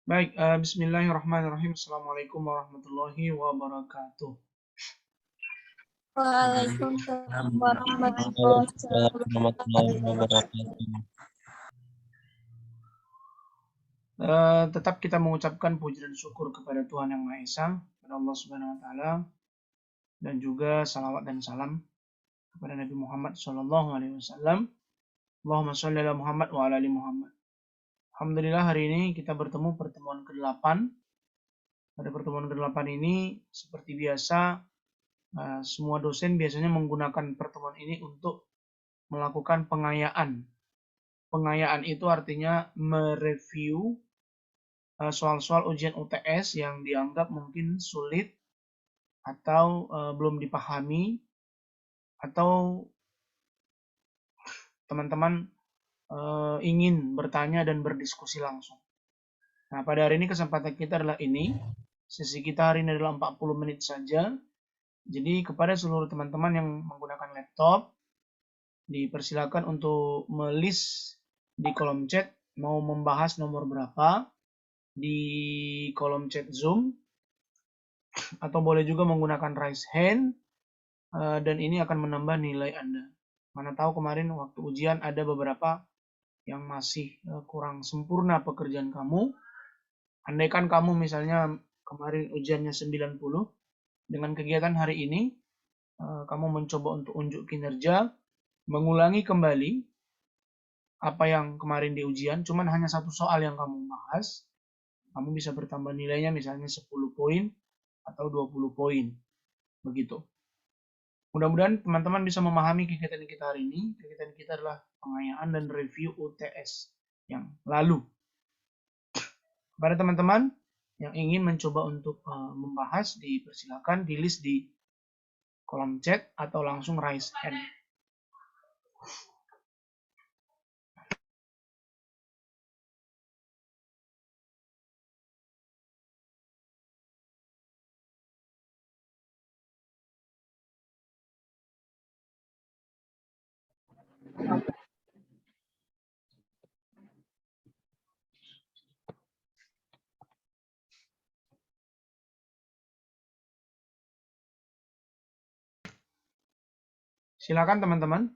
Baik, bismillahirrahmanirrahim. Assalamualaikum warahmatullahi wabarakatuh. Waalaikumsalam warahmatullahi wabarakatuh. Tetap kita mengucapkan puji dan syukur kepada Tuhan Yang Maha Esa, kepada Allah Subhanahu wa taala, dan juga salawat dan salam kepada Nabi Muhammad sallallahu alaihi wasallam. Allahumma shalli ala Muhammad wa ala ali Muhammad. Alhamdulillah hari ini kita bertemu pertemuan ke-8. Pada pertemuan ke-8 ini seperti biasa semua dosen biasanya menggunakan pertemuan ini untuk melakukan pengayaan. Pengayaan itu artinya mereview soal-soal ujian UTS yang dianggap mungkin sulit atau belum dipahami, atau teman-teman ingin bertanya dan berdiskusi langsung. Nah, pada hari ini kesempatan kita adalah ini. Sesi kita hari ini adalah 40 menit saja. Jadi kepada seluruh teman-teman yang menggunakan laptop, dipersilakan untuk melist di kolom chat mau membahas nomor berapa di kolom chat Zoom, atau boleh juga menggunakan raise hand, dan ini akan menambah nilai Anda. Mana tahu kemarin waktu ujian ada beberapa yang masih kurang sempurna pekerjaan kamu. Andaikan kamu misalnya kemarin ujiannya 90, dengan kegiatan hari ini kamu mencoba untuk unjuk kinerja, mengulangi kembali apa yang kemarin di ujian, cuman hanya satu soal yang kamu bahas, kamu bisa bertambah nilainya misalnya 10 poin atau 20 poin. Begitu. Mudah-mudahan teman-teman bisa memahami kegiatan kita hari ini. Kegiatan kita adalah pengayaan dan review UTS yang lalu. Kepada teman-teman yang ingin mencoba untuk membahas, dipersilakan di list di kolom chat atau langsung raise hand. Silakan teman-teman.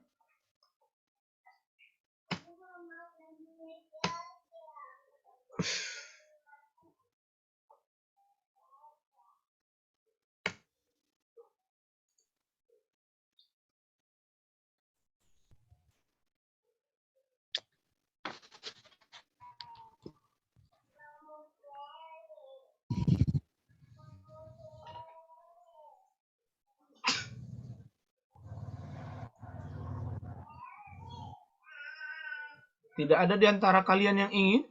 Tidak ada di antara kalian yang ingin?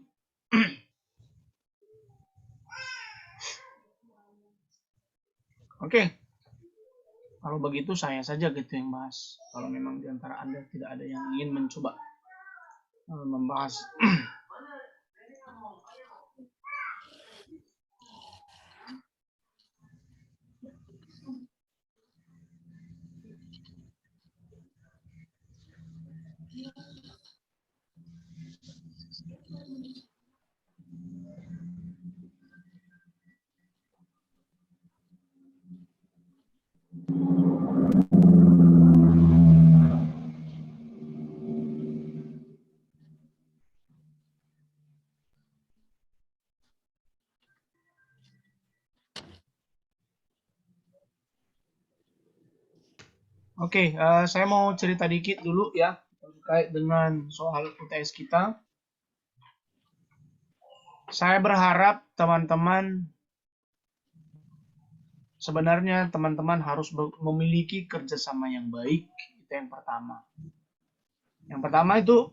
Oke. Kalau begitu saya saja gitu yang bahas. Kalau memang di antara Anda tidak ada yang ingin mencoba membahas. Oke, saya mau cerita dikit dulu ya terkait dengan soal UTS kita. Saya berharap teman-teman, sebenarnya teman-teman harus memiliki kerjasama yang baik. Itu yang pertama. Yang pertama itu.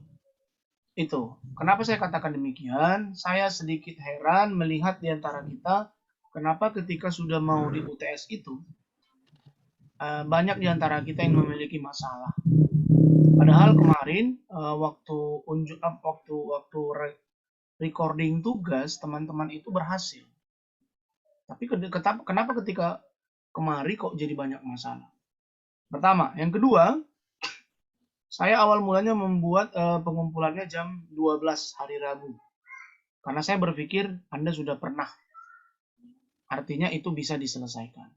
Kenapa saya katakan demikian? Saya sedikit heran melihat di antara kita, kenapa ketika sudah mau di UTS itu, banyak di antara kita yang memiliki masalah. Padahal kemarin waktu recording tugas teman-teman itu berhasil. Tapi kenapa ketika kemarin kok jadi banyak masalah? Pertama, yang kedua, saya awal mulanya membuat pengumpulannya jam 12 hari Rabu. Karena saya berpikir Anda sudah pernah. Artinya itu bisa diselesaikan.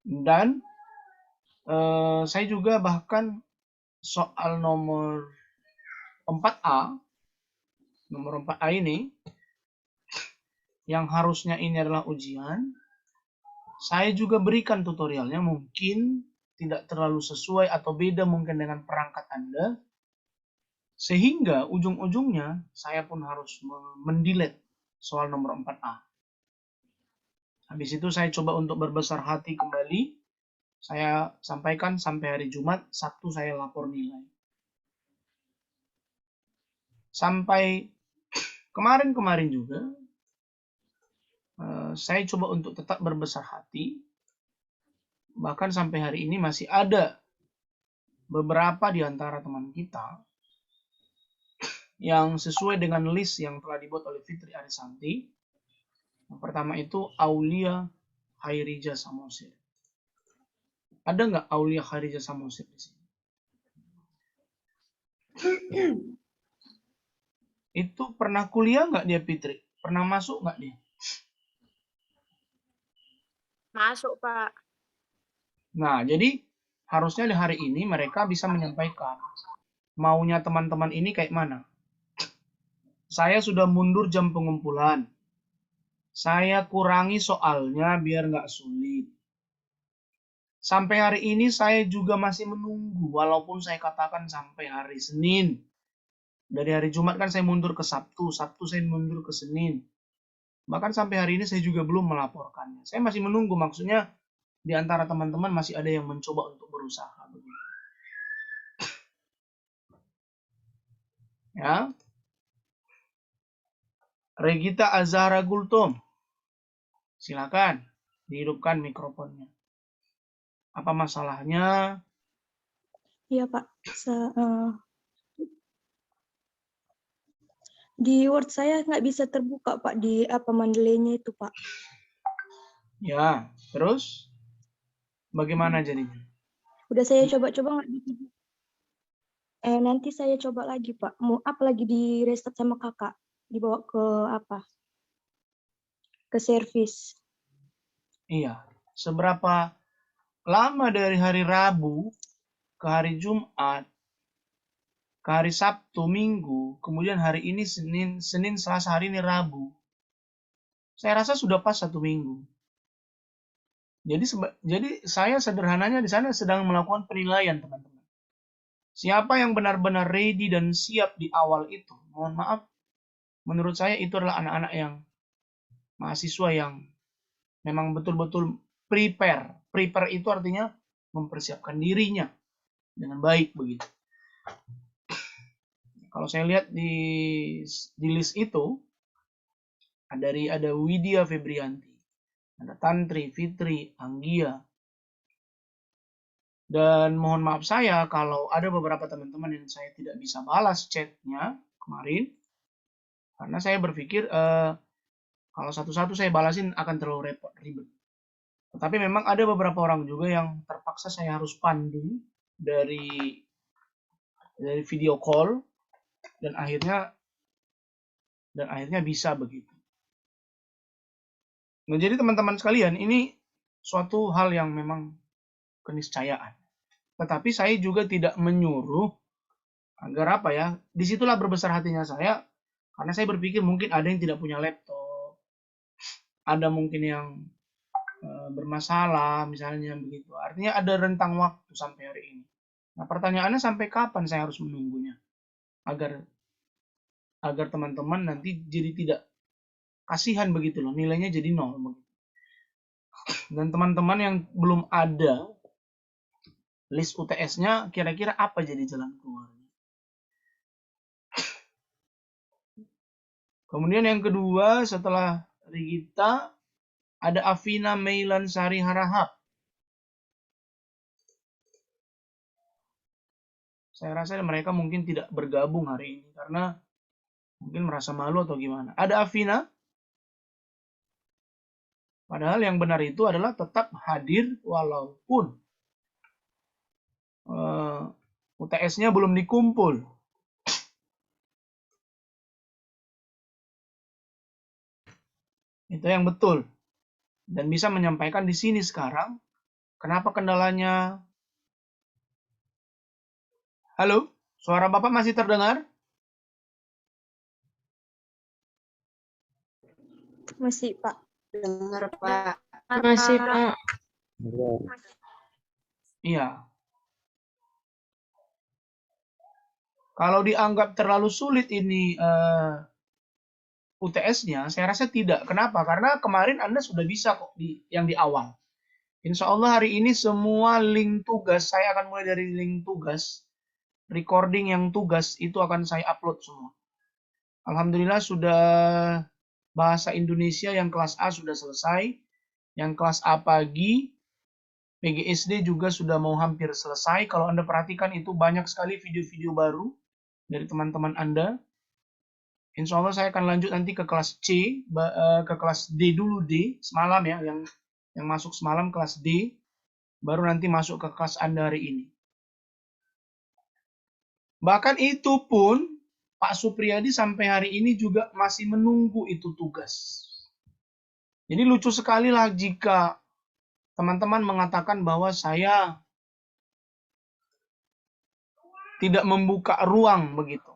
Dan saya juga bahkan soal nomor 4A, nomor 4A ini, yang harusnya ini adalah ujian, saya juga berikan tutorialnya, mungkin tidak terlalu sesuai atau beda mungkin dengan perangkat Anda, sehingga ujung-ujungnya saya pun harus mendelete soal nomor 4A. Habis itu saya coba untuk berbesar hati kembali, saya sampaikan sampai hari Jumat, Sabtu saya lapor nilai. Sampai kemarin-kemarin juga, saya coba untuk tetap berbesar hati, bahkan sampai hari ini masih ada beberapa di antara teman kita yang sesuai dengan list yang telah dibuat oleh Fitri Arisanti. Yang pertama itu Aulia Hairija Samosir. Ada nggak Aulia Hairija Samosir di sini? Itu pernah kuliah nggak dia, Fitri? Pernah masuk nggak dia? Masuk, Pak. Nah, jadi harusnya di hari ini mereka bisa menyampaikan maunya teman-teman ini kayak mana. Saya sudah mundur jam pengumpulan. Saya kurangi soalnya biar nggak sulit. Sampai hari ini saya juga masih menunggu, walaupun saya katakan sampai hari Senin. Dari hari Jumat kan saya mundur ke Sabtu, Sabtu saya mundur ke Senin. Bahkan sampai hari ini saya juga belum melaporkannya. Saya masih menunggu, maksudnya di antara teman-teman masih ada yang mencoba untuk berusaha. Ya, Regita Azhara Gultom, silakan dihidupkan mikrofonnya. Apa masalahnya? Iya, Pak. Di Word saya nggak bisa terbuka, Pak, di apa Mendeley-nya itu, Pak. Ya, terus bagaimana jadinya? Udah saya coba-coba nggak bisa. Nanti saya coba lagi, Pak. Mau apa lagi di restart sama kakak? Dibawa ke apa? Ke servis. Iya, seberapa lama dari hari Rabu ke hari Jumat, ke hari Sabtu, Minggu, kemudian hari ini Senin, Selasa, hari ini Rabu. Saya rasa sudah pas 1 minggu. Jadi saya sederhananya di sana sedang melakukan penilaian, teman-teman. Siapa yang benar-benar ready dan siap di awal itu? Mohon maaf, menurut saya itu adalah anak-anak yang mahasiswa yang memang betul-betul prepare. Prepare itu artinya mempersiapkan dirinya dengan baik begitu. Kalau saya lihat di list itu ada Widya Febrianti, ada Tantri, Fitri, Anggia. Dan mohon maaf saya kalau ada beberapa teman-teman yang saya tidak bisa balas chatnya kemarin, karena saya berpikir kalau satu-satu saya balasin akan terlalu repot, ribet. Tetapi memang ada beberapa orang juga yang terpaksa saya harus pandu dari video call dan akhirnya bisa begitu. Nah, jadi teman-teman sekalian, ini suatu hal yang memang keniscayaan. Tetapi saya juga tidak menyuruh agar apa ya, disitulah berbesar hatinya saya, karena saya berpikir mungkin ada yang tidak punya laptop, ada mungkin yang bermasalah misalnya begitu. Artinya ada rentang waktu sampai hari ini. Nah, pertanyaannya sampai kapan saya harus menunggunya agar teman-teman nanti jadi tidak kasihan begitu loh, nilainya jadi 0 begitu. Dan teman-teman yang belum ada list UTS-nya, kira-kira apa jadi jalan keluarnya? Kemudian yang kedua, setelah Rigita, ada Afina Meilan Sari Harahap. Saya rasa mereka mungkin tidak bergabung hari ini karena mungkin merasa malu atau gimana. Ada Afina. Padahal yang benar itu adalah tetap hadir walaupun UTS-nya belum dikumpul. Itu yang betul. Dan bisa menyampaikan di sini sekarang. Kenapa kendalanya? Halo, suara Bapak masih terdengar? Masih, Pak. Dengar, Pak. Masih, Pak. Iya. Kalau dianggap terlalu sulit ini UTS-nya, saya rasa tidak. Kenapa? Karena kemarin Anda sudah bisa kok yang di awal. Insya Allah hari ini semua link tugas, saya akan mulai dari link tugas, recording yang tugas itu akan saya upload semua. Alhamdulillah sudah bahasa Indonesia yang kelas A sudah selesai, yang kelas A pagi, PGSD juga sudah mau hampir selesai. Kalau Anda perhatikan itu banyak sekali video-video baru dari teman-teman Anda. Insya Allah saya akan lanjut nanti ke kelas C, ke kelas D dulu, D semalam ya, yang masuk semalam kelas D, baru nanti masuk ke kelas Anda hari ini. Bahkan itu pun Pak Supriyadi sampai hari ini juga masih menunggu itu tugas. Jadi lucu sekali lah jika teman-teman mengatakan bahwa saya tidak membuka ruang begitu.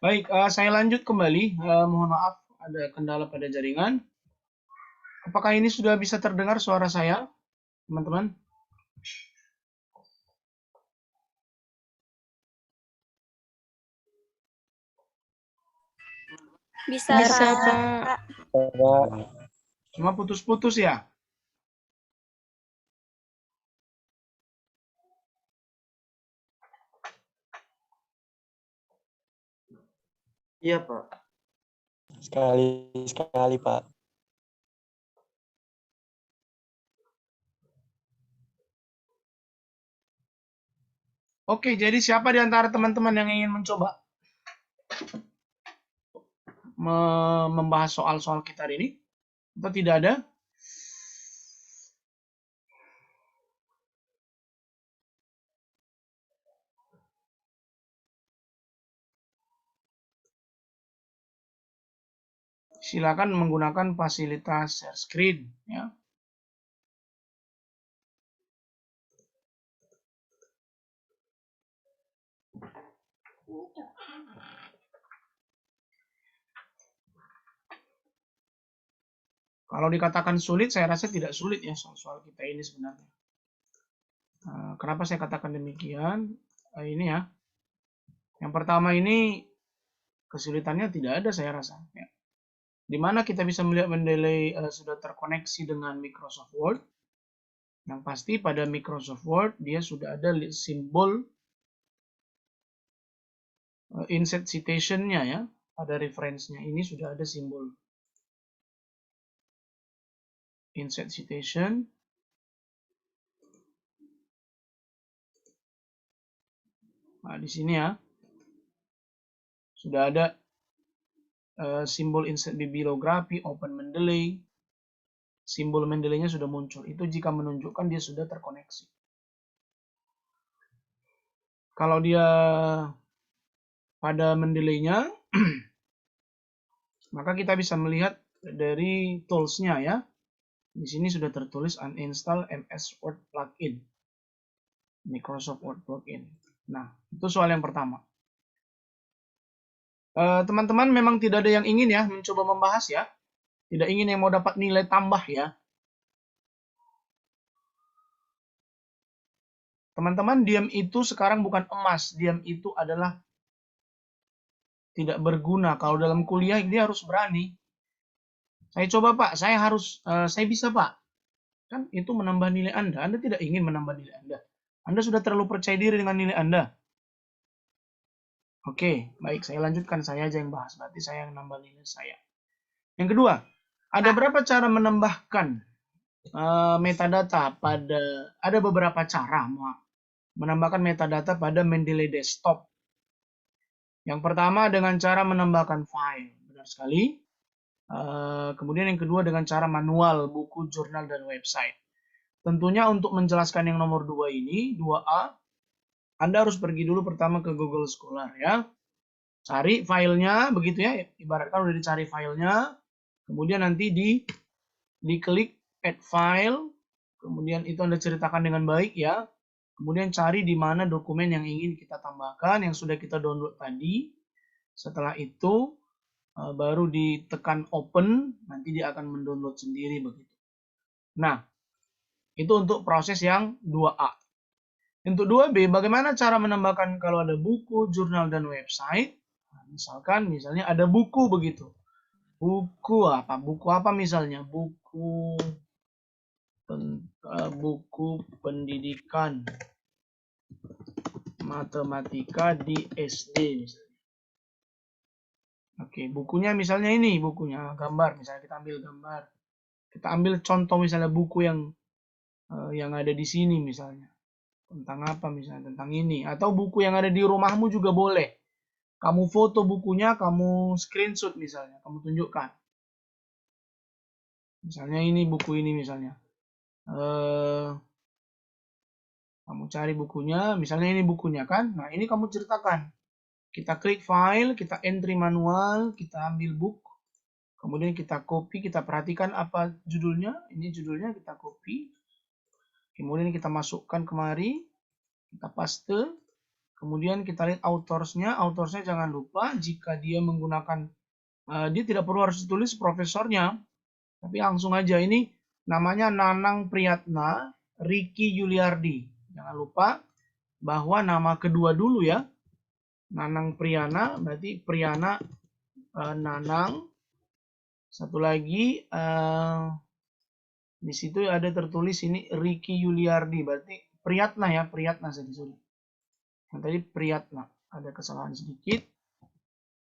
Baik, saya lanjut kembali. Mohon maaf ada kendala pada jaringan. Apakah ini sudah bisa terdengar suara saya, teman-teman? Bisa, Bisa, Pak. Pak. Cuma putus-putus ya? Iya, Pak. Sekali-sekali, Pak. Oke, jadi siapa di antara teman-teman yang ingin mencoba membahas soal-soal kita hari ini? Atau tidak ada? Silakan menggunakan fasilitas share screen ya. Kalau dikatakan sulit, saya rasa tidak sulit ya soal-soal kita ini sebenarnya. Kenapa saya katakan demikian? Ini ya. Yang pertama ini kesulitannya tidak ada saya rasa. Ya. Di mana kita bisa melihat Mendeley sudah terkoneksi dengan Microsoft Word. Yang pasti pada Microsoft Word dia sudah ada simbol insert citation-nya ya. Pada reference-nya ini sudah ada simbol insert citation. Nah, di sini ya. Sudah ada simbol insert bibliografi, open Mendeley. Simbol Mendeley-nya sudah muncul. Itu jika menunjukkan dia sudah terkoneksi. Kalau dia pada Mendeley-nya, maka kita bisa melihat dari tools-nya ya. Di sini sudah tertulis uninstall MS Word plugin. Microsoft Word plugin. Nah, itu soal yang pertama. Teman-teman memang tidak ada yang ingin ya mencoba membahas ya. Tidak ingin yang mau dapat nilai tambah ya. Teman-teman, diam itu sekarang bukan emas. Diam itu adalah tidak berguna. Kalau dalam kuliah dia harus berani. Saya coba Pak, saya bisa Pak. Kan itu menambah nilai Anda. Anda tidak ingin menambah nilai Anda. Anda sudah terlalu percaya diri dengan nilai Anda. Oke, baik. Saya lanjutkan. Saya aja yang bahas. Berarti saya yang nambah nilai saya. Yang kedua, ada berapa cara menambahkan metadata pada... Ada beberapa cara menambahkan metadata pada Mendeley Desktop. Yang pertama dengan cara menambahkan file. Benar sekali. Kemudian yang kedua dengan cara manual, buku, jurnal, dan website. Tentunya untuk menjelaskan yang nomor 2 ini, 2A, Anda harus pergi dulu pertama ke Google Scholar ya. Cari filenya, begitu ya. Ibaratkan udah dicari filenya, kemudian nanti diklik add file, kemudian itu Anda ceritakan dengan baik ya. Kemudian cari di mana dokumen yang ingin kita tambahkan, yang sudah kita download tadi. Setelah itu, baru ditekan open, nanti dia akan mendownload sendiri begitu. Nah, itu untuk proses yang 2A. Untuk 2B, bagaimana cara menambahkan kalau ada buku, jurnal, dan website? Nah, misalnya ada buku begitu. Buku apa misalnya? Buku pendidikan matematika di SD misalnya. Oke, bukunya misalnya ini, bukunya gambar, misalnya kita ambil gambar. Kita ambil contoh misalnya buku yang ada di sini misalnya. Tentang apa misalnya, tentang ini. Atau buku yang ada di rumahmu juga boleh. Kamu foto bukunya, kamu screenshot misalnya, kamu tunjukkan. Misalnya ini buku ini misalnya. Kamu cari bukunya, misalnya ini bukunya kan. Nah ini kamu ceritakan. Kita klik file, kita entry manual, kita ambil book. Kemudian kita copy, kita perhatikan apa judulnya. Ini judulnya kita copy. Kemudian kita masukkan kemari, kita paste, kemudian kita lihat autorsnya. Autorsnya jangan lupa jika dia menggunakan, dia tidak perlu harus ditulis profesornya, tapi langsung aja ini namanya Nanang Priyatna Riki Yuliardi. Jangan lupa bahwa nama kedua dulu ya, Nanang Priyana, berarti Priyana Nanang. Satu lagi di situ ada tertulis ini Riki Yuliardi, berarti Priyatna ya, Priyatna sorry. Yang tadi Priyatna, ada kesalahan sedikit.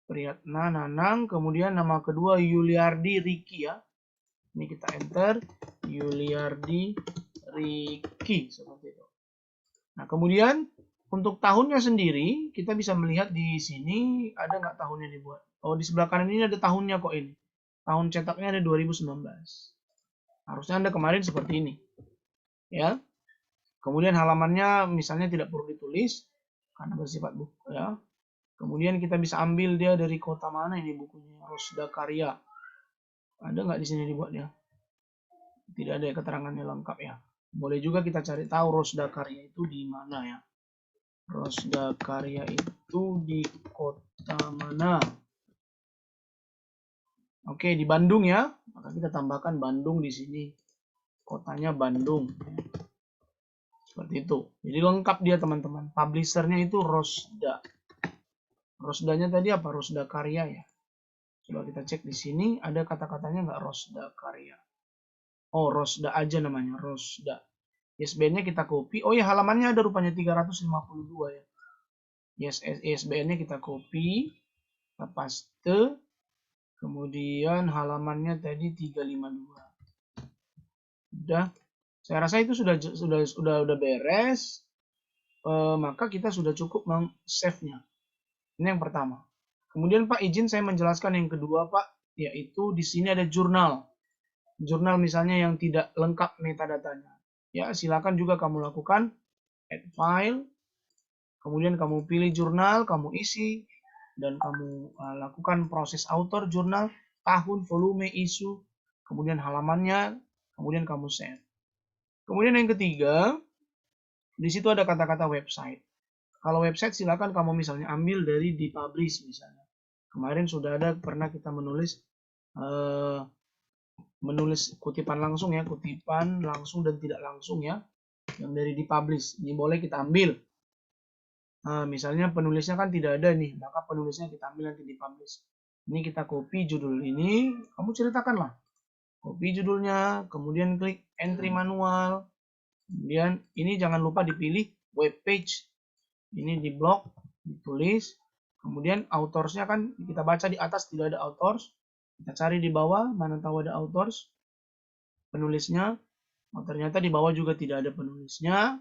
Priyatna Nanang, kemudian nama kedua Yuliardi Riki ya. Ini kita enter Yuliardi Riki seperti itu. Nah kemudian untuk tahunnya sendiri kita bisa melihat di sini ada nggak tahunnya dibuat. Oh di sebelah kanan ini ada tahunnya kok ini. Tahun cetaknya ada 2019. Harusnya Anda kemarin seperti ini. Ya. Kemudian halamannya misalnya tidak perlu ditulis karena bersifat buku ya. Kemudian kita bisa ambil dia dari kota mana ini bukunya, Rosda Karya. Ada nggak di sini dibuatnya? Tidak ada keterangannya lengkap ya. Boleh juga kita cari tahu Rosda Karya itu di mana ya. Rosda Karya itu di kota mana? Oke, di Bandung ya. Maka kita tambahkan Bandung di sini. Kotanya Bandung. Seperti itu. Jadi lengkap dia teman-teman. Publishernya itu Rosda. Rosdanya tadi apa? Rosda Karya ya. Coba kita cek di sini. Ada kata-katanya nggak Rosda Karya? Oh, Rosda aja namanya. Rosda. ISBN-nya kita copy. Oh ya, halamannya ada rupanya 352 ya. ISBN-nya kita copy. Kita paste. Kemudian halamannya tadi 352. Udah. Saya rasa itu sudah beres. Maka kita sudah cukup meng-save-nya. Ini yang pertama. Kemudian Pak izin saya menjelaskan yang kedua Pak, yaitu di sini ada jurnal. Jurnal misalnya yang tidak lengkap metadatanya. Ya, silakan juga kamu lakukan add file. Kemudian kamu pilih jurnal, kamu isi dan kamu lakukan proses author jurnal, tahun, volume, isu, kemudian halamannya, kemudian kamu save. Kemudian yang ketiga, di situ ada kata-kata website. Kalau website silakan kamu misalnya ambil dari dipublish misalnya. Kemarin sudah ada pernah kita menulis kutipan langsung ya, kutipan langsung dan tidak langsung ya, yang dari dipublish. Ini boleh kita ambil. Nah, misalnya penulisnya kan tidak ada nih, maka penulisnya kita ambil nanti dipublish. Ini kita copy judul ini, kamu ceritakanlah. Copy judulnya, kemudian klik entry manual. Kemudian ini jangan lupa dipilih web page. Ini di blok, ditulis. Kemudian autorsnya kan kita baca di atas tidak ada authors. Kita cari di bawah, mana tahu ada authors. Penulisnya. Oh, ternyata di bawah juga tidak ada penulisnya.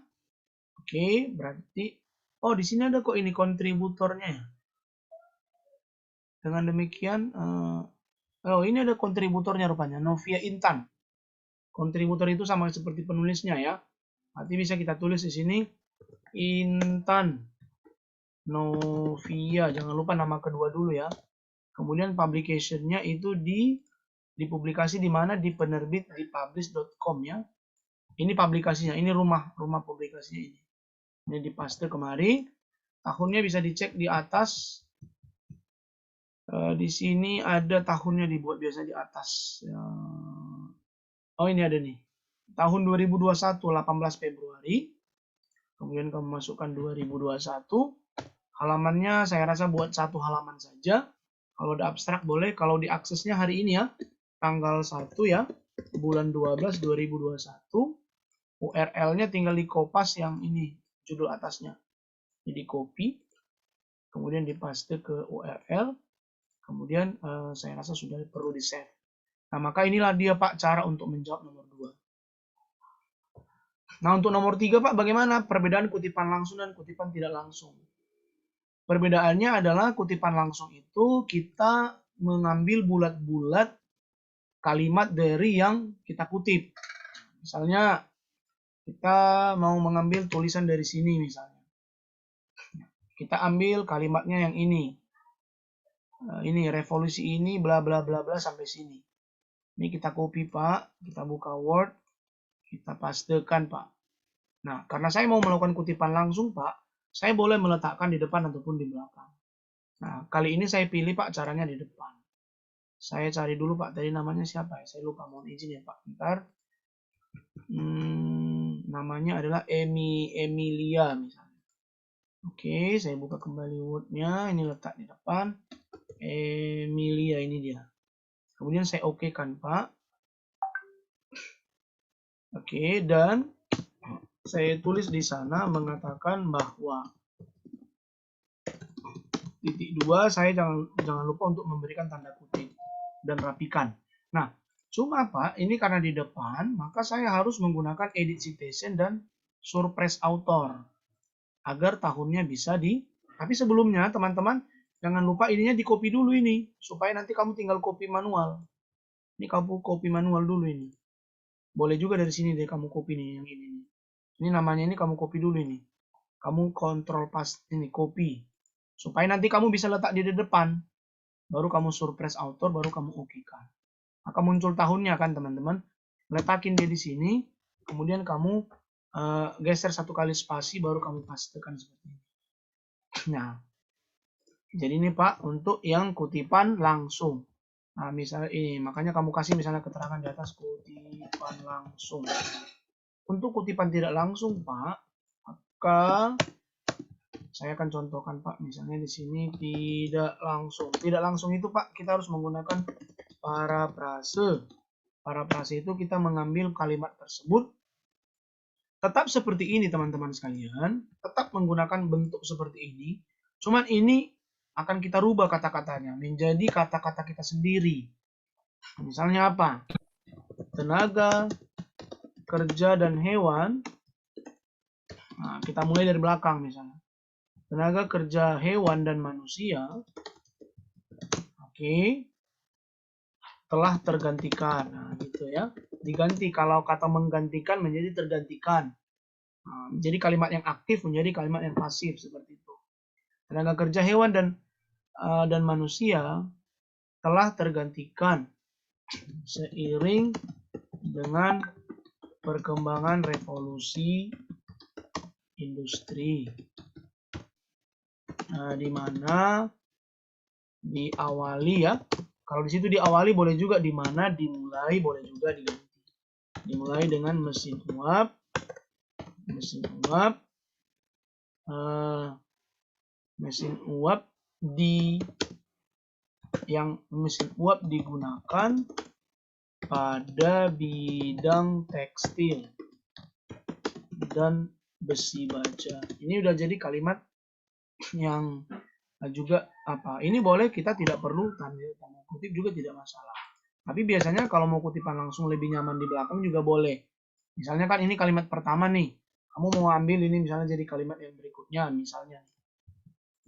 Oke, berarti oh di sini ada kok ini kontributornya. Dengan demikian, oh ini ada kontributornya rupanya, Novia Intan. Kontributor itu sama seperti penulisnya ya. Nanti bisa kita tulis di sini Intan Novia, jangan lupa nama kedua dulu ya. Kemudian publication-nya itu dipublikasi di mana? Di penerbit di publish.com ya. Ini publikasinya, ini rumah publikasinya ini. Ini dipaste kemari. Tahunnya bisa dicek di atas. Di sini ada tahunnya dibuat biasa di atas. Oh ini ada nih. Tahun 2021, 18 Februari. Kemudian kamu masukkan 2021. Halamannya saya rasa buat satu halaman saja. Kalau ada abstrak boleh. Kalau diaksesnya hari ini ya. Tanggal 1 ya. Bulan 12 2021. URL-nya tinggal dikopas yang ini. Judul atasnya. Jadi copy. Kemudian dipaste ke URL. Kemudian saya rasa sudah perlu di-save. Nah, maka inilah dia Pak cara untuk menjawab nomor 2. Nah, untuk nomor 3 Pak, bagaimana perbedaan kutipan langsung dan kutipan tidak langsung? Perbedaannya adalah kutipan langsung itu kita mengambil bulat-bulat kalimat dari yang kita kutip. Misalnya, kita mau mengambil tulisan dari sini misalnya. Kita ambil kalimatnya yang ini. Ini revolusi ini bla bla bla bla sampai sini. Ini kita copy Pak, kita buka Word, kita pastekan Pak. Nah, karena saya mau melakukan kutipan langsung Pak, saya boleh meletakkan di depan ataupun di belakang. Nah, kali ini saya pilih Pak caranya di depan. Saya cari dulu Pak, tadi namanya siapa ya? Saya lupa, mohon izin ya Pak. Bentar. Namanya adalah Emilia misalnya. Oke, saya buka kembali Word-nya, ini letak di depan. Emilia ini dia. Kemudian saya oke-kan Pak. Oke, dan saya tulis di sana mengatakan bahwa titik 2 saya jangan lupa untuk memberikan tanda kutip dan rapikan. Nah, cuma Pak, ini karena di depan, maka saya harus menggunakan edit citation dan surprise author agar tahunnya bisa tapi sebelumnya teman-teman jangan lupa ininya di copy dulu ini supaya nanti kamu tinggal copy manual. Ini kamu copy manual dulu ini. Boleh juga dari sini deh kamu copy nih yang ini. Ini namanya ini kamu copy dulu ini. Kamu control paste ini copy. Supaya nanti kamu bisa letak di depan. Baru kamu surprise author, baru kamu oke-kan. Maka muncul tahunnya kan teman-teman. Letakin dia di sini. Kemudian kamu geser satu kali spasi, baru kamu pastekan seperti ini. Nah, jadi ini Pak untuk yang kutipan langsung. Nah, misalnya ini, makanya kamu kasih misalnya keterangan di atas kutipan langsung. Untuk kutipan tidak langsung, Pak, maka saya akan contohkan, Pak, misalnya di sini tidak langsung. Tidak langsung itu, Pak, kita harus menggunakan parafrase. Parafrase itu kita mengambil kalimat tersebut tetap seperti ini, teman-teman sekalian, tetap menggunakan bentuk seperti ini. Cuman ini akan kita rubah kata-katanya menjadi kata-kata kita sendiri. Misalnya apa? Tenaga, kerja, dan hewan. Nah, kita mulai dari belakang misalnya. Tenaga kerja hewan dan manusia Oke. Telah tergantikan. Nah, gitu ya. Diganti. Kalau kata menggantikan menjadi tergantikan. Nah, jadi kalimat yang aktif menjadi kalimat yang pasif seperti itu. Tenaga kerja hewan dan manusia telah tergantikan seiring dengan perkembangan revolusi industri. Nah, di mana diawali ya. Kalau di situ diawali boleh juga di mana dimulai boleh juga diganti. Dimulai dengan mesin uap, mesin uap digunakan pada bidang tekstil dan besi baja. Ini udah jadi kalimat yang juga apa? Ini boleh kita tidak perlu tanda kutip juga tidak masalah. Tapi biasanya kalau mau kutipan langsung lebih nyaman di belakang juga boleh. Misalnya kan ini kalimat pertama nih. Kamu mau ambil ini misalnya jadi kalimat yang berikutnya misalnya.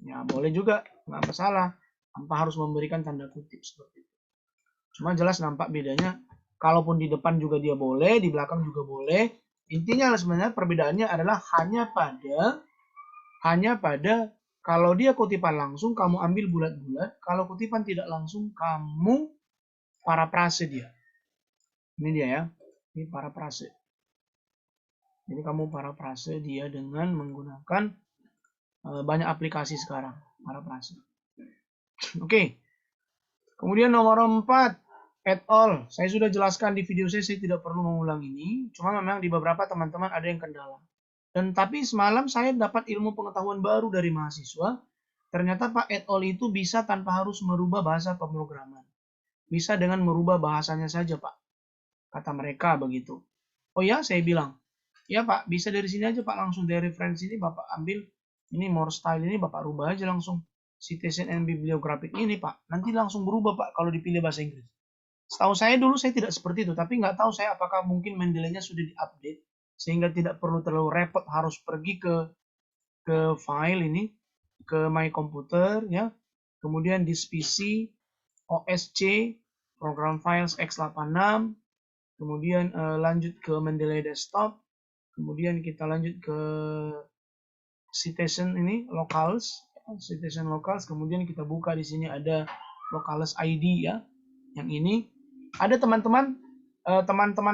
Ya boleh juga, nggak masalah. Tanpa harus memberikan tanda kutip seperti itu. Cuma jelas nampak bedanya. Kalaupun di depan juga dia boleh, di belakang juga boleh. Intinya sebenarnya perbedaannya adalah hanya pada kalau dia kutipan langsung kamu ambil bulat-bulat, kalau kutipan tidak langsung kamu parafrase dia. Ini dia ya, ini parafrase. Jadi kamu parafrase dia dengan menggunakan banyak aplikasi sekarang, parafrase. Oke. Kemudian nomor 4, et al. Saya sudah jelaskan di video saya tidak perlu mengulang ini. Cuma memang di beberapa teman-teman ada yang kendala. Dan tapi semalam saya dapat ilmu pengetahuan baru dari mahasiswa. Ternyata Pak et al. Itu bisa tanpa harus merubah bahasa pemrograman. Bisa dengan merubah bahasanya saja Pak. Kata mereka begitu. Oh ya, saya bilang. Ya Pak, bisa dari sini aja Pak. Langsung dari referensi ini Bapak ambil. Ini more style ini Bapak rubah aja langsung. Citation and bibliographic ini Pak. Nanti langsung berubah Pak kalau dipilih bahasa Inggris. Setahu saya dulu saya tidak seperti itu. Tapi nggak tahu saya apakah mungkin Mendeley-nya sudah diupdate. Sehingga tidak perlu terlalu repot harus pergi ke file ini, ke my computer ya. Kemudian di PC, OSC, program files x86, kemudian lanjut ke Mendeley desktop, kemudian kita lanjut ke citation ini locals, citation locals, kemudian kita buka di sini ada locales ID ya. Yang ini ada teman-teman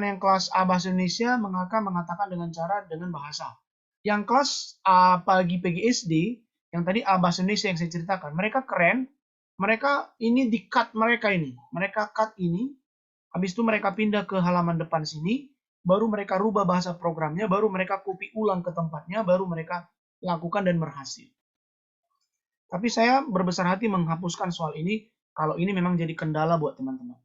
yang kelas A bahasa Indonesia mengatakan dengan bahasa. Yang kelas A pagi PGSD, yang tadi A bahasa Indonesia yang saya ceritakan, mereka keren. Mereka ini di-cut mereka ini. Mereka cut ini, habis itu mereka pindah ke halaman depan sini, baru mereka rubah bahasa programnya, baru mereka copy ulang ke tempatnya, baru mereka lakukan dan berhasil. Tapi saya berbesar hati menghapuskan soal ini, kalau ini memang jadi kendala buat teman-teman.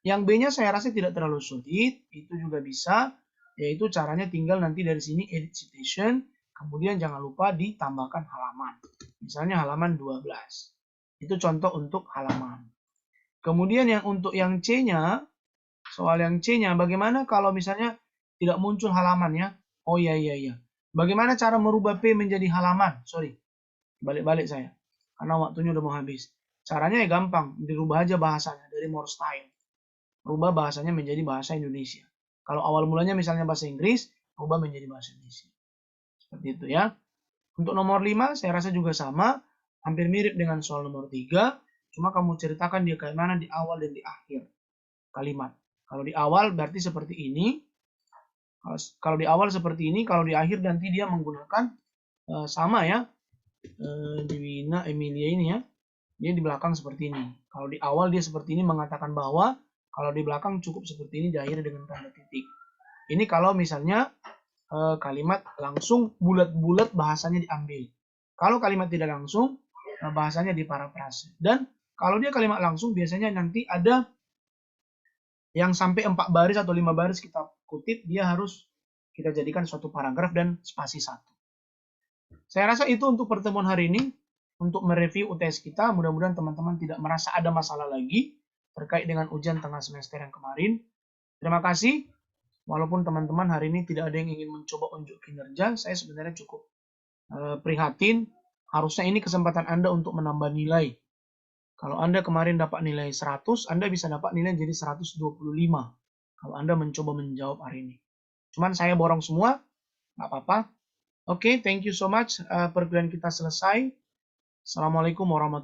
Yang B-nya saya rasa tidak terlalu sulit, itu juga bisa, yaitu caranya tinggal nanti dari sini edit citation, kemudian jangan lupa ditambahkan halaman. Misalnya halaman 12. Itu contoh untuk halaman. Kemudian yang untuk yang C-nya, soal yang C-nya, bagaimana kalau misalnya tidak muncul halamannya? Oh iya. Bagaimana cara merubah P menjadi halaman? Sorry, balik-balik saya, karena waktunya udah mau habis. Caranya ya gampang, dirubah aja bahasanya dari more style. Rubah bahasanya menjadi bahasa Indonesia. Kalau awal mulanya misalnya bahasa Inggris, rubah menjadi bahasa Indonesia. Seperti itu ya. Untuk nomor 5, saya rasa juga sama. Hampir mirip dengan soal nomor 3. Cuma kamu ceritakan dia kayak mana di awal dan di akhir kalimat. Kalau di awal berarti seperti ini. Kalau di awal seperti ini, kalau di akhir nanti dia menggunakan sama ya. Divina Emilia ini ya. Dia di belakang seperti ini. Kalau di awal dia seperti ini mengatakan bahwa, kalau di belakang cukup seperti ini diakhiri dengan tanda titik. Ini kalau misalnya kalimat langsung bulat-bulat bahasanya diambil. Kalau kalimat tidak langsung bahasanya diparafrase. Dan kalau dia kalimat langsung biasanya nanti ada yang sampai 4 baris atau 5 baris kita kutip, dia harus kita jadikan suatu paragraf dan spasi 1. Saya rasa itu untuk pertemuan hari ini. Untuk mereview UTS kita, mudah-mudahan teman-teman tidak merasa ada masalah lagi terkait dengan ujian tengah semester yang kemarin. Terima kasih. Walaupun teman-teman hari ini tidak ada yang ingin mencoba unjuk kinerja, saya sebenarnya cukup prihatin. Harusnya ini kesempatan Anda untuk menambah nilai. Kalau Anda kemarin dapat nilai 100, Anda bisa dapat nilai jadi 125. Kalau Anda mencoba menjawab hari ini. Cuman saya borong semua, nggak apa-apa. Oke, thank you so much. Perkuliahan kita selesai. Assalamualaikum warahmatullahi wabarakatuh.